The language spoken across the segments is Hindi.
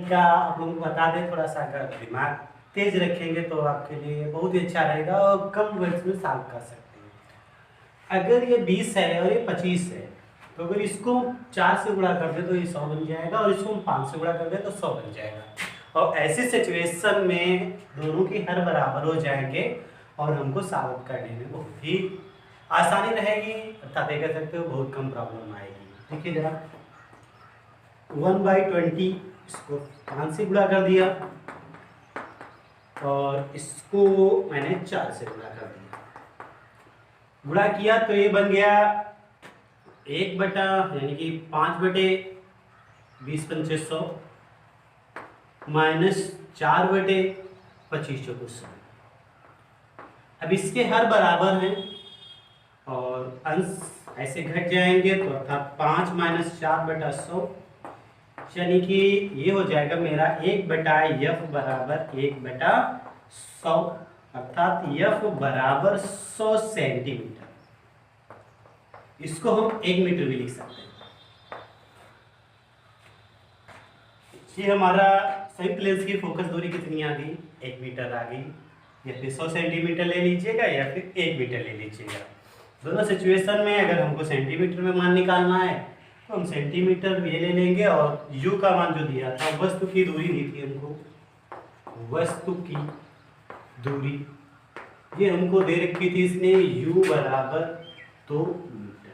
का आप लोगों को बता दें, थोड़ा सा अगर दिमाग तेज रखेंगे तो आपके लिए बहुत ही अच्छा रहेगा और कम वर्ड्स में सॉल्व कर सकते हैं। अगर ये 20 है और ये 25 है, तो अगर इसको 4 से गुणा कर दे तो ये 100 बन जाएगा और इसको हम 5 से गुणा कर दे तो 100 बन जाएगा। और ऐसी सिचुएशन में दोनों की हर बराबर हो जाएंगे और हमको सॉल्व करने में बहुत ही आसानी रहेगी, अर्थात ये कह सकते हो बहुत कम प्रॉब्लम आएगी। देखिए जरा 1/20 इसको 5 से गुणा कर दिया और इसको मैंने 4 से गुणा कर दिया। गुणा किया तो ये बन गया 1 बटा यानी कि 5/20 × 100 माइनस 4/25 × 100। अब इसके हर बराबर हैं और अंश ऐसे घट जाएंगे तो अर्थात 5 - 4/100 यानी कि ये हो जाएगा मेरा 1/f बराबर 1/100 अर्थात f बराबर 100 सेंटीमीटर। इसको हम 1 मीटर भी लिख सकते हैं। ये हमारा संयुक्त लेंस की फोकस दूरी कितनी आ गई? 1 मीटर आ गई। या फिर 100 सेंटीमीटर ले लीजिएगा या फिर 1 मीटर ले लीजिएगा। दोनों सिचुएशन में अगर हमको सेंटीमीटर में मान निकालना है तो हम सेंटीमीटर ये ले लेंगे और u का मान जो दिया था, वस्तु की दूरी दी थी हमको, वस्तु की दूरी ये हमको दे रखी थी इसने u बराबर 2 मीटर।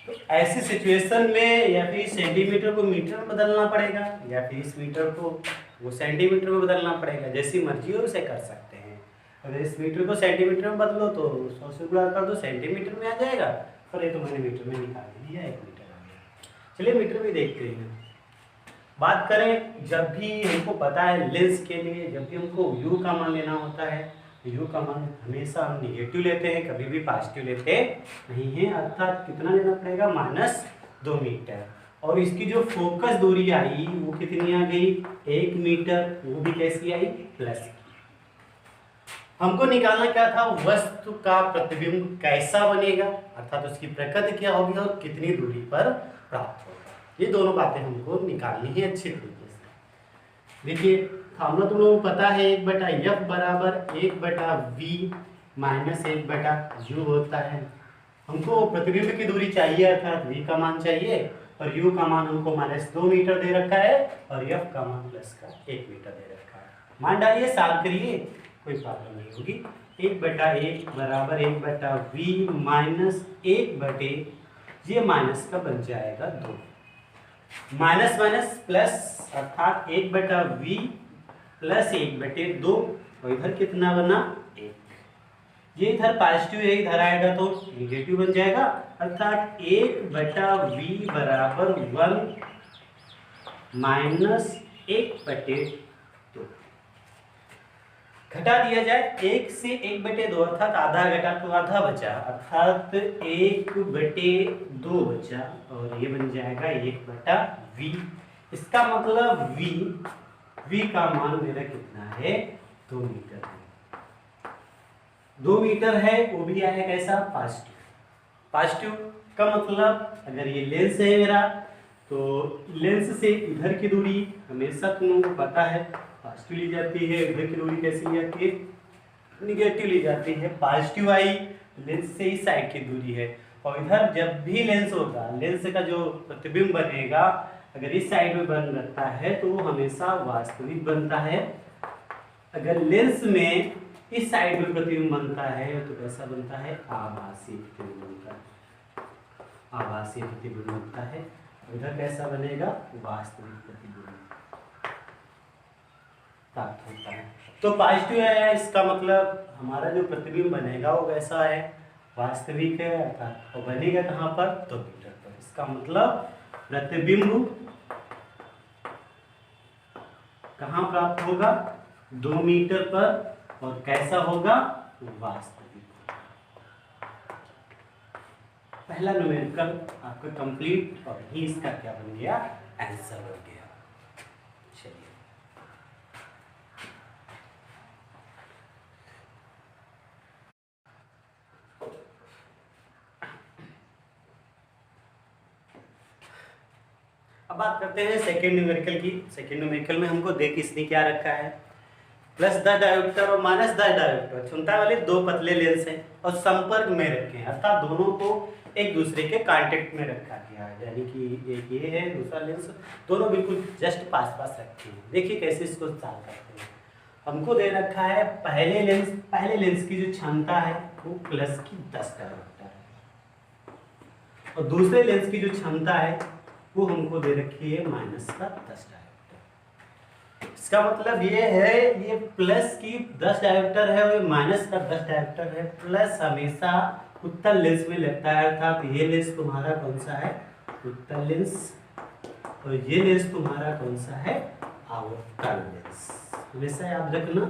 तो ऐसी सिचुएशन में या फिर सेंटीमीटर को मीटर में बदलना पड़ेगा या फिर इस मीटर को वो सेंटीमीटर में बदलना पड़ेगा, जैसी मर्जी हो उसे कर सकते हैं। अगर इस मीटर को सेंटीमीटर में बदलो तो 100 से गुणा कर दो, सेंटीमीटर में आ जाएगा। पर ये तो मैंने मीटर में निकाल दिया, 1 मीटर आ गया। चलिए मीटर भी देखते हैं। बात करें, जब भी हमको पता है लेंस के लिए जब भी हमको u का मान लेना होता है, u का मान हमेशा हम निगेटिव लेते हैं, कभी भी पॉजिटिव लेते नहीं हैं। अर्थात कितना लेना पड़ेगा? -2 मीटर। और इसकी जो फोकस दूरी आई वो कितनी आ गई? 1 मीटर। वो भी कैसी आई? प्लस। हमको निकालना क्या था? वस्तु का प्रतिबिंब कैसा बनेगा, अर्थात उसकी प्रकृति क्या होगी और कितनी दूरी पर प्राप्त होगा। ये दोनों बातें हमको निकालनी है अच्छे तरीके से। देखिए फार्मूला तुम लोगों को पता है, 1/f बराबर 1/v माइनस 1/u होता है। हमको प्रतिबिंब की दूरी चाहिए अर्थात v का मान चाहिए और u का मान हमको -2 मीटर दे रखा है और f का मान प्लस का 1 मीटर दे रखा है। मान डालिए, सॉल्व करिए, कोई प्रॉब्लम नहीं होगी। 1/1 बराबर 1/v माइनस 1/, ये माइनस का बन जाएगा 2, माइनस माइनस प्लस अर्थात 1/v प्लस 1/2 और इधर कितना बना? 1। ये इधर पॉजिटिव है, इधर आएगा तो निगेटिव बन जाएगा अर्थात 1/v बराबर 1 माइनस 1/2। घटा दिया जाए 1 से 1/2 अर्थात आधा घटा तो आधा बचा अर्थात 1/2 बचा और ये बन जाएगा 1/v। इसका मतलब v का मान मेरा कितना है? 2 मीटर है। 2 मीटर है, वो भी आया कैसा? पॉजिटिव। पॉजिटिव का मतलब अगर ये लेंस है मेरा तो लेंस से इधर की दूरी हमेशा तुम लोगों को पता है पॉजिटिव ली जाती है, इधर की दूरी कैसी ली जाती है? निगेटिव ली जाती है। पॉजिटिव आई लेंस से इस साइड की दूरी है और इधर जब भी लेंस होगा, लेंस का जो प्रतिबिंब बनेगा अगर इस साइड में बन रहता है तो वो हमेशा वास्तविक बनता है। अगर लेंस में इस साइड में प्रतिबिंब बनता है तो कैसा बनता है? आभासी प्रतिबिंब बनता है। आभासी प्रतिबिंब बनता है। इधर कैसा बनेगा? वास्तविक प्रतिबिंब प्राप्त होता है। तो पॉजिटिव है, इसका मतलब हमारा जो प्रतिबिंब बनेगा वो कैसा है? वास्तविक है अर्थात वो बनेगा कहाँ पर? 2 मीटर पर। इसका मतलब प्रतिबिंब कहाँ प्राप्त होगा? 2 मीटर पर। और कैसा होगा? वास्तविक। पहला न्यूमेरिकल आपका कंप्लीट और ही इसका क्या बन गया? आंसर बन गया। चलिए अब बात करते हैं सेकेंड न्यूमेरिकल की। सेकेंड न्यूमेरिकल में हमको देख इसने क्या रखा है, प्लस द डायोप्टर और माइनस द डायोप्टर क्षमता वाले दो पतले लेंस हैं और संपर्क में रखे हैं, अर्थात दोनों को एक दूसरे के कांटेक्ट में रखा गया है, यानी कि एक ये है दूसरा लेंस, दोनों बिल्कुल जस्ट पास पास रखे हैं। देखिए कैसे इसको सॉल्व करते हैं। हमको दे रखा है पहले लेंस की जो क्षमता है वो प्लस की 10 डायोप्टर है और दूसरे लेंस की जो क्षमता है वो हमको दे रखी है माइनस का 10 डायोप्टर। इसका मतलब ये है, ये प्लस की 10 डायोप्टर है और माइनस का 10 डायोप्टर है। प्लस हमेशा उत्तल लेंस में लगता है, अर्थात ये लेंस तुम्हारा कौन सा है, उत्तल लेंस, और ये लेंस तुम्हारा कौन सा है, अवतल लेंस। हमेशा याद रखना,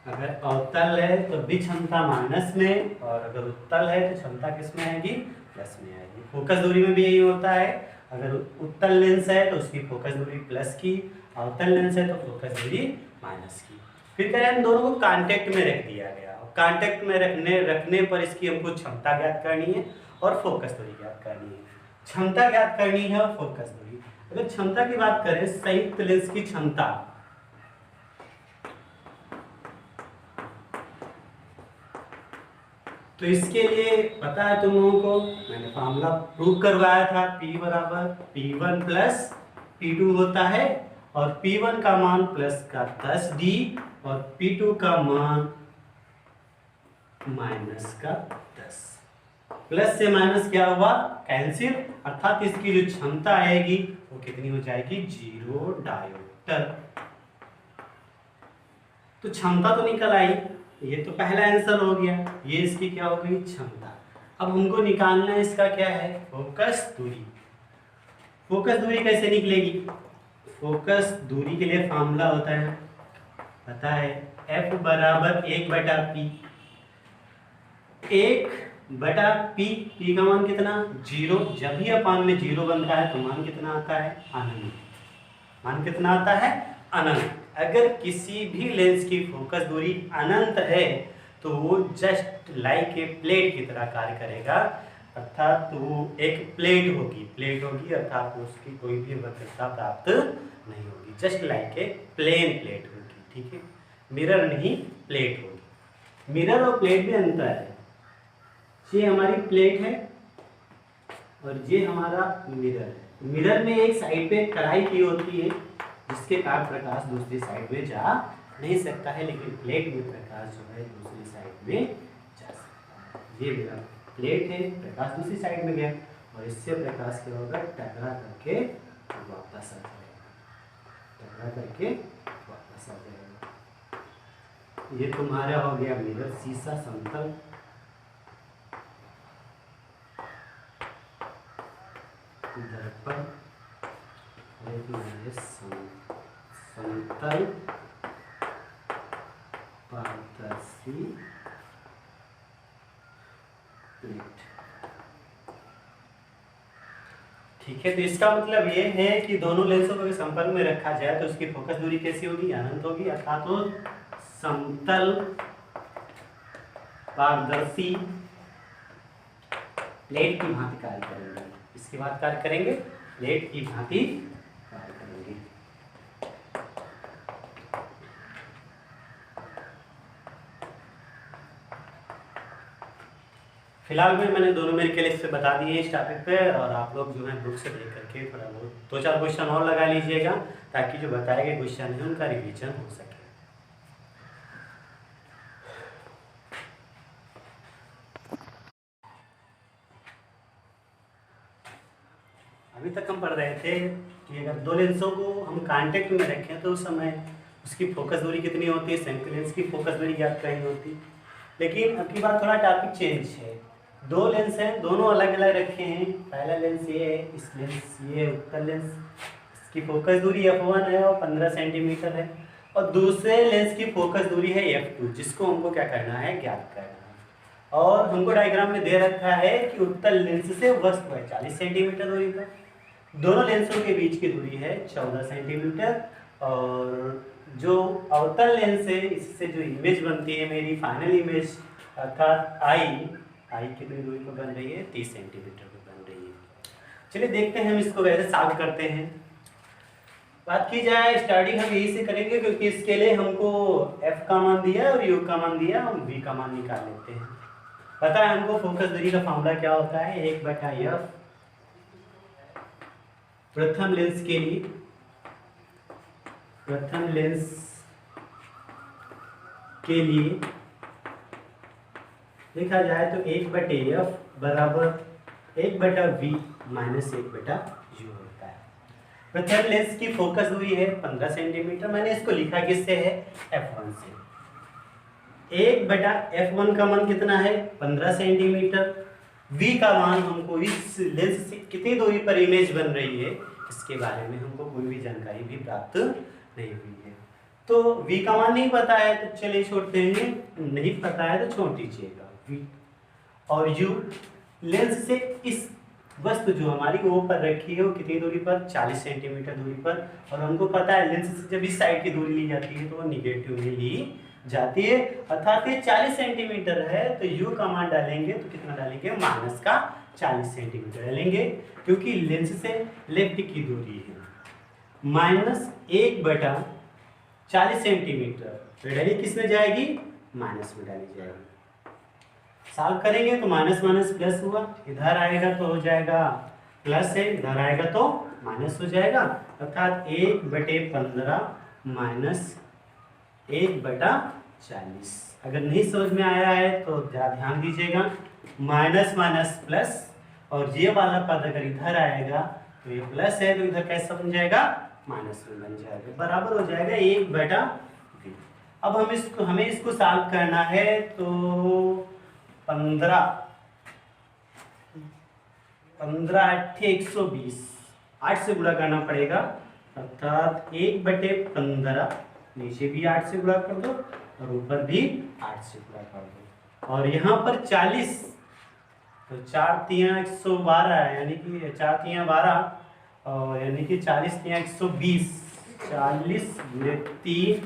अगर अवतल है तो भी क्षमता माइनस में, और अगर उत्तल है तो क्षमता किस में आएगी, प्लस में आएगी। फोकस दूरी में भी यही होता है, अगर उत्तल लेंस है तो उसकी फोकस दूरी प्लस की, अवतल लेंस है तो फोकस दूरी माइनस की। फिर कह रहे हैं दोनों को कांटेक्ट में रख दिया गया, कांटेक्ट में रखने पर इसकी हमको क्षमता ज्ञात करनी है और फोकस दूरी ज्ञात करनी है। क्षमता ज्ञात करनी है और फोकस दूरी। अगर क्षमता की बात करें, संयुक्त लेंस की क्षमता, तो इसके लिए पता है तुम लोगों को, मैंने फार्मूला प्रूव करवाया था, P बराबर P1 प्लस P2 होता है, और P1 का मान प्लस का 10D और P2 का मान माइनस का 10। प्लस से माइनस क्या हुआ, कैंसिल, अर्थात इसकी जो क्षमता आएगी वो कितनी हो जाएगी, 0 डायोप्टर। तो क्षमता तो निकल आई, ये तो पहला आंसर हो गया। ये इसकी क्या हो गई, क्षमता। अब हमको निकालना है इसका क्या है, फोकस दूरी। फोकस दूरी कैसे निकलेगी, फोकस दूरी के लिए फार्मूला होता है, पता है, F बराबर 1/P। 1/P, P का मान कितना, 0। जब भी अपान में 0 बनता है तो मान कितना आता है, अनंत। मान कितना आता है, अनंत। अगर किसी भी लेंस की फोकस दूरी अनंत है तो वो जस्ट लाइक ए प्लेट की तरह कार्य करेगा, अर्थात वो एक प्लेट होगी अर्थात उसकी कोई भी वक्रता प्राप्त नहीं होगी, just like a plane plate होगी, ठीक है। मिरर नहीं, प्लेट होगी। मिरर और प्लेट में अंतर है, ये हमारी प्लेट है और ये हमारा मिरर है। मिरर में एक साइड पे कढ़ाई की होती है जिसके कारण प्रकाश दूसरी साइड में जा नहीं सकता है, लेकिन प्लेट में प्रकाश जो है दूसरी साइड में जा सकता है। ये मेरा प्लेट है, प्रकाश दूसरी साइड में गया और इससे प्रकाश क्या होगा, टकरा करके वापस आ जाएगा, ये तुम्हारा हो गया मिरर, शीशा समतल। दर्पण समतल पारदर्शी प्लेट, ठीक है। तो इसका मतलब ये है कि दोनों लेंसों को संपर्क में रखा जाए तो उसकी फोकस दूरी कैसी होगी, अनंत होगी, अर्थात तो समतल पारदर्शी प्लेट की भांति कार्य करेंगे। इसके बाद कार्य करेंगे, प्लेट की भांति कार्य करेंगे। फिलहाल में मैंने दोनों मेरे के लिए इससे बता दिए इस टॉपिक पे, और आप लोग जो है बुक से देख करके थोड़ा बहुत 2-4 क्वेश्चन और लगा लीजिएगा ताकि जो बताए गए क्वेश्चन है उनका रिवीजन हो सके। अभी तक हम पढ़ रहे थे कि अगर दो लेंसों को हम कांटेक्ट में रखें तो उस समय उसकी फोकस दूरी कितनी होती है, संयुक्त लेंस की फोकस दूरी ज्ञात करनी होती। लेकिन अब की बात थोड़ा टॉपिक चेंज है, दो लेंस हैं, दोनों अलग अलग रखे हैं। पहला लेंस ये है, इस लेंस ये है उत्तल लेंस, इसकी फोकस दूरी f1 है और 15 सेंटीमीटर है, और दूसरे लेंस की फोकस दूरी है f2 जिसको हमको क्या करना है, ज्ञात करना है। और हमको डायग्राम में दे रखा है कि उत्तल लेंस से वस्तु है 40 सेंटीमीटर दूरी पर, दोनों लेंसों के बीच की दूरी है 14 सेंटीमीटर, और जो अवतल लेंस है इससे जो इमेज बनती है मेरी फाइनल इमेज अर्थात आई कितनी दूरी पर बन रही है, 30 सेंटीमीटर पर बन रही है। चलिए देखते हैं हम इसको कैसे सॉल्व करते हैं। बात की जाए स्टार्टिंग हम यही से करेंगे क्योंकि इसके लिए हमको f का मान दिया है और u का मान दिया है, हम v का मान निकाल लेते हैं। पता है हमको फोकस दूरी का फॉर्मूला क्या होता है, 1/f प्रथम लेंस के लिए, प्रथम लेंस के लिए देखा जाए तो 1/f बराबर 1/v माइनस 1/u होता है। प्रथम लेंस की फोकस दूरी है 15 सेंटीमीटर, मैंने इसको लिखा किससे है, f1 से। 1/f1 का मान कितना है, 15 सेंटीमीटर। v का मान हमको इस लेंस से कितनी दूरी पर इमेज बन रही है इसके बारे में हमको कोई भी जानकारी भी प्राप्त नहीं हुई है। तो v का मान नहीं पता है तो चलिए छोड़ देंगे, नहीं पता है तो छोड़ दीजिएगा v। और u लेंस से इस वस्तु जो हमारी वो पर रखी है वो कितनी दूरी पर, 40 सेंटीमीटर दूरी पर। और हमको पता है लेंस से जब इस साइड की दूरी ली जाती है तो वो निगेटिव में ली जाती है, अर्थात ये 40 सेंटीमीटर है तो u का मान डालेंगे तो कितना डालेंगे, माइनस का 40 सेंटीमीटर डालेंगे क्योंकि लेंस से लेफ्ट की दूरी है माइनस 1/40 सेंटीमीटर। तो डाली किस में जाएगी, माइनस में डाली जाएगी। सॉल्व करेंगे तो माइनस माइनस प्लस हुआ, इधर आएगा तो हो जाएगा प्लस है, इधर आएगा तो माइनस हो जाएगा, अर्थात 1/15 माइनस 1/40। अगर नहीं समझ में आया है तो जरा ध्यान दीजिएगा, माइनस माइनस प्लस और ये वाला पद अगर इधर आएगा तो ये प्लस है तो इधर कैसा बन जाएगा, माइनस में बन जाएगा, बराबर हो जाएगा 1/v। अब हमें इसको सॉल्व करना है तो 15 8 120, 8 से गुणा करना पड़ेगा, अर्थात 1/15, नीचे भी 8 से गुणा कर दो और ऊपर भी 8 से गुणा कर दो। और यहाँ पर 40 तो 4 3 112 यानी कि 4 3 12 और यानी कि 40 3 120, 40 × 3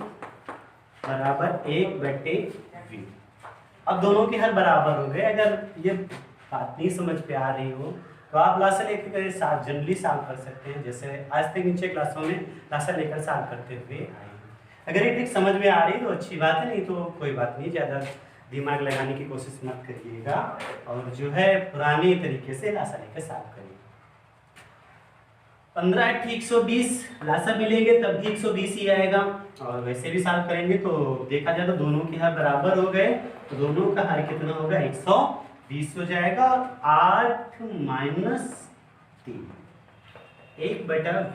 बराबर 1/v। अब दोनों के हर बराबर हो गए। अगर ये बात नहीं समझ पे आ रही हो तो आप लासा लेकर साथ जनरली सॉल्व कर सकते हैं, जैसे आज तक नीचे क्लासों में लासा लेकर सॉल्व करते हुए आए हैं। अगर ये ट्रिक समझ में आ रही तो अच्छी बात है, नहीं तो कोई बात नहीं, ज़्यादा दिमाग लगाने की कोशिश मत करिएगा और जो है पुराने तरीके से लासा लेकर सॉल्व करिए। 15 8 120 लासा मिलेंगे तब भी 120 ही आएगा, और वैसे भी सॉल्व करेंगे तो देखा जाए तो दोनों के हर बराबर हो गए तो दोनों का हर कितना होगा, 120 हो जाएगा। और 8 माइनस 3 1/v,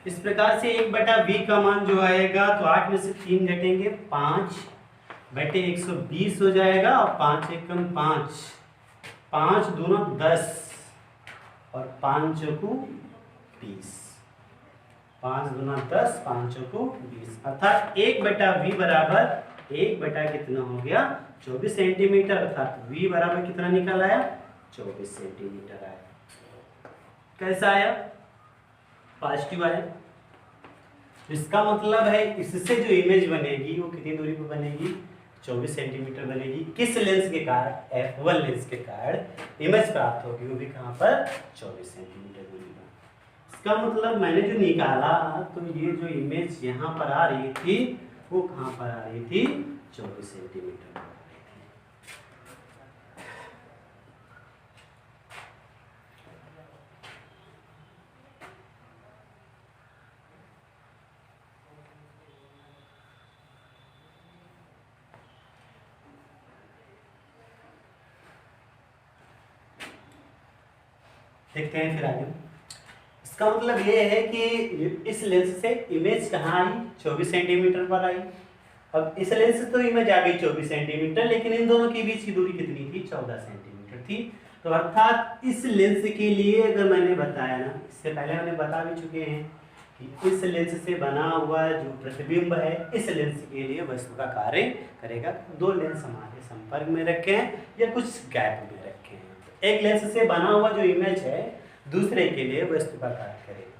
इस प्रकार से 1/v का मान जो आएगा तो 8 में से 3 घटेंगे 5/120 हो जाएगा। और 5 एकम 5, 5 दूना 10 और 5 चौकू 20, 5 दूना 10, 5 चौकू 20, अर्थात 1/v बराबर 1 कितना हो गया, 24 सेंटीमीटर, अर्थात v बराबर कितना निकल आया, 24 सेंटीमीटर आया। कैसा आया, पॉजिटिव आया। इसका मतलब है इससे जो इमेज बनेगी वो कितनी दूरी पर बनेगी, 24 सेंटीमीटर बनेगी। किस लेंस के कारण, f1 लेंस के कारण इमेज प्राप्त होगी, वो भी कहाँ पर, 24 सेंटीमीटर दूरी पर। इसका मतलब मैंने जो निकाला तो ये जो इमेज यहाँ पर आ रही थी वो कहाँ पर आ रही थी, 24 सेंटीमीटर पर आ रही थी। देखते हैं फिर आगे। इसका मतलब ये है कि इस लेंस से इमेज कहाँ आई, 24 सेंटीमीटर पर आई। अब इस लेंस से तो इमेज आ गई 24 सेंटीमीटर, लेकिन इन दोनों के बीच की दूरी कितनी थी, 14 सेंटीमीटर थी। तो अर्थात इस लेंस के लिए अगर मैंने बताया ना, इससे पहले मैंने बता भी चुके हैं कि इस लेंस से बना हुआ जो प्रतिबिंब है इस लेंस के लिए वस्तु का कार्य करेगा। दो लेंस हमारे संपर्क में रखे हैं या कुछ गैप में रखे हैं, एक लेंस से बना हुआ जो इमेज है दूसरे के लिए वस्तु का कार्य करेगा।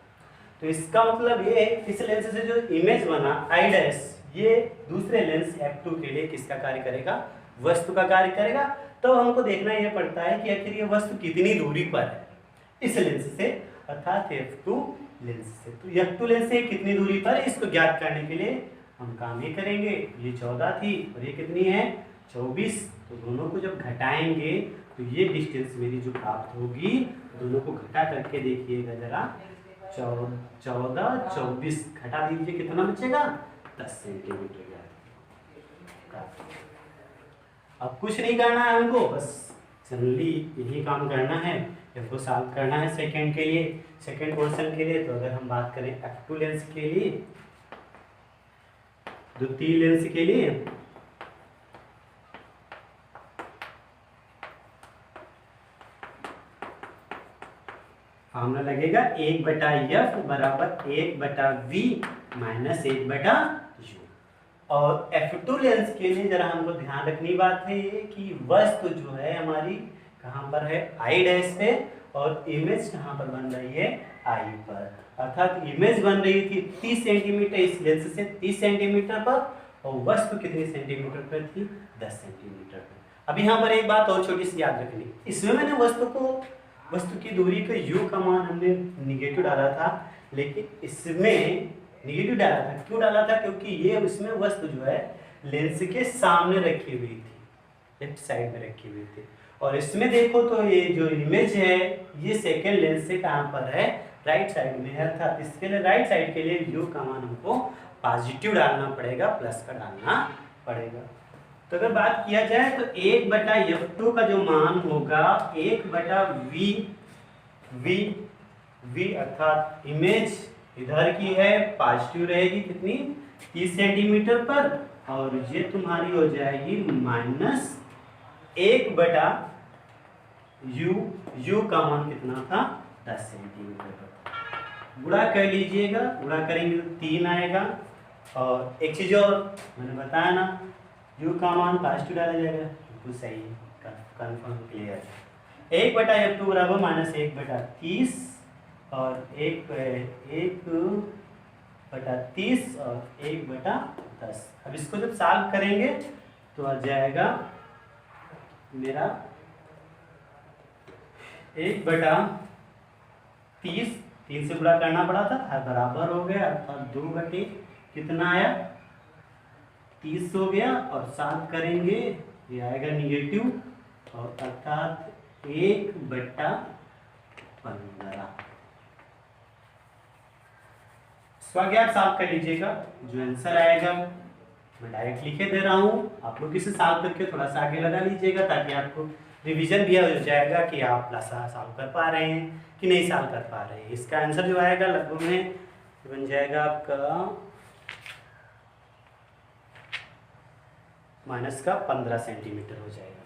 तो इसका मतलब ये है इस लेंस से जो इमेज बना I', ये दूसरे लेंस f2 के लिए किसका कार्य करेगा, वस्तु का कार्य करेगा। तो हमको देखना यह पड़ता है कि आखिर ये वस्तु कितनी दूरी पर है। इस लेंस से, अर्थात F2 लेंस से। तो F2 लेंस से कितनी दूरी पर है, इसको ज्ञात करने के लिए हम काम ये करेंगे। ये 14 थी और ये कितनी है 24, तो दोनों को जब घटाएंगे तो ये डिस्टेंस मेरी जो प्राप्त होगी, दोनों को घटा करके देखिएगा जरा, 14 24 घटा दीजिए, कितना बचेगा 10 सेंटीमीटर। अब कुछ नहीं करना है हमको, बस जनरली यही काम करना है, इसको सॉल्व करना है सेकंड के लिए, सेकंड पोर्शन के लिए। तो अगर हम बात करें F2 लेंस के लिए, द्वितीय लेंस के लिए, फॉर्मूला लगेगा 1/F बराबर 1/V माइनस 1/U। और F2 लेंस के लिए जरा हमको ध्यान रखनी बात है ये कि वस्तु जो है हमारी कहाँ पर है आई डैश पे, और इमेज कहाँ पर बन रही है आई पर, अर्थात इमेज बन रही थी 30 सेंटीमीटर इस लेंस से 30 सेंटीमीटर पर, और वस्तु कितनी सेंटीमीटर पर थी 10 सेंटीमीटर पर। अब यहाँ पर एक बात और छोटी सी याद रखनी, इसमें मैंने वस्तु की दूरी का u का मान हमने निगेटिव डाला था, लेकिन इसमें निगेटिव डाला था, क्यों डाला था, क्योंकि ये उसमें वस्तु जो है लेंस के सामने रखी हुई थी, लेफ्ट साइड में रखी हुई थी। और इसमें देखो तो ये जो इमेज है ये सेकेंड लेंस से कहाँ पर है राइट साइड में है, अर्थात इसके लिए राइट साइड के लिए u का मान हमको पॉजिटिव डालना पड़ेगा, प्लस का डालना पड़ेगा। तो अगर बात किया जाए तो 1/F2 का जो मान होगा 1/V अर्थात इमेज इधर की है पॉजिटिव रहेगी, कितनी 30 सेंटीमीटर पर, और ये तुम्हारी हो जाएगी माइनस 1/U, U का मान कितना था 10 सेंटीमीटर पर। गुणा कर लीजिएगा, गुणा करेंगे तो 3 आएगा। और एक चीज और मैंने बताया ना, U का मान पॉजिटिव डाला जाएगा, बिल्कुल सही है, कंफर्म क्लियर। 1/F2 बराबर माइनस 1/30 और 1/30 और 1/10। अब इसको जब सॉल्व करेंगे तो आ जाएगा मेरा 1/30, 3 से गुणा करना पड़ा था, बराबर हो गया, अर्थात 2 कितना आया 30 हो गया, और साथ करेंगे ये आएगा निगेटिव, और अर्थात 1/15। इसको आगे आप सॉल्व कर लीजिएगा, जो आंसर आएगा मैं डायरेक्ट लिखे दे रहा हूँ, आप लोग इसे सॉल्व करके थोड़ा सा आगे लगा लीजिएगा, ताकि आपको रिवीजन भी हो जाएगा कि आप सॉल्व कर पा रहे हैं कि नहीं सॉल्व कर पा रहे हैं। इसका आंसर जो आएगा लगभग में बन जाएगा आपका माइनस का 15 सेंटीमीटर हो जाएगा।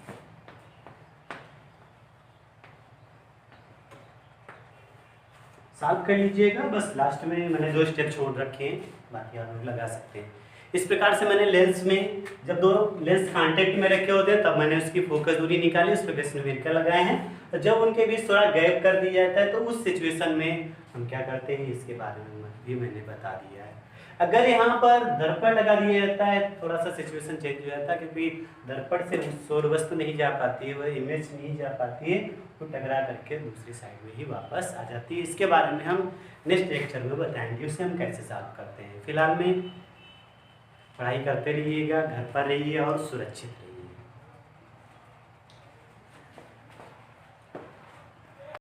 सॉल्व कर लीजिएगा, बस लास्ट में मैंने 2 स्टेप छोड़ रखे हैं, बाकी आप लोग लगा सकते हैं। इस प्रकार से मैंने लेंस में जब दो लेंस कांटेक्ट में रखे होते हैं तब मैंने उसकी फोकस दूरी निकाली, उस पर बेस न्यूमेरिकल लगाए हैं, और जब उनके बीच थोड़ा गैप कर दिया जाता है तो उस सिचुएशन में हम क्या करते हैं इसके बारे में भी मैंने बता दिया है। अगर यहाँ पर दर्पण लगा दिया जाता है थोड़ा सा सिचुएशन चेंज हो जाता है, क्योंकि दर्पण से सौर वस्तु नहीं जा पाती है, वह इमेज नहीं जा पाती है, तो टकरा करके दूसरी साइड में ही वापस आ जाती है। इसके बारे में हम नेक्स्ट लेक्चर में बताएंगे उसे हम कैसे सॉल्व करते हैं। फिलहाल में पढ़ाई करते रहिएगा, घर पर रहिए और सुरक्षित रहिए।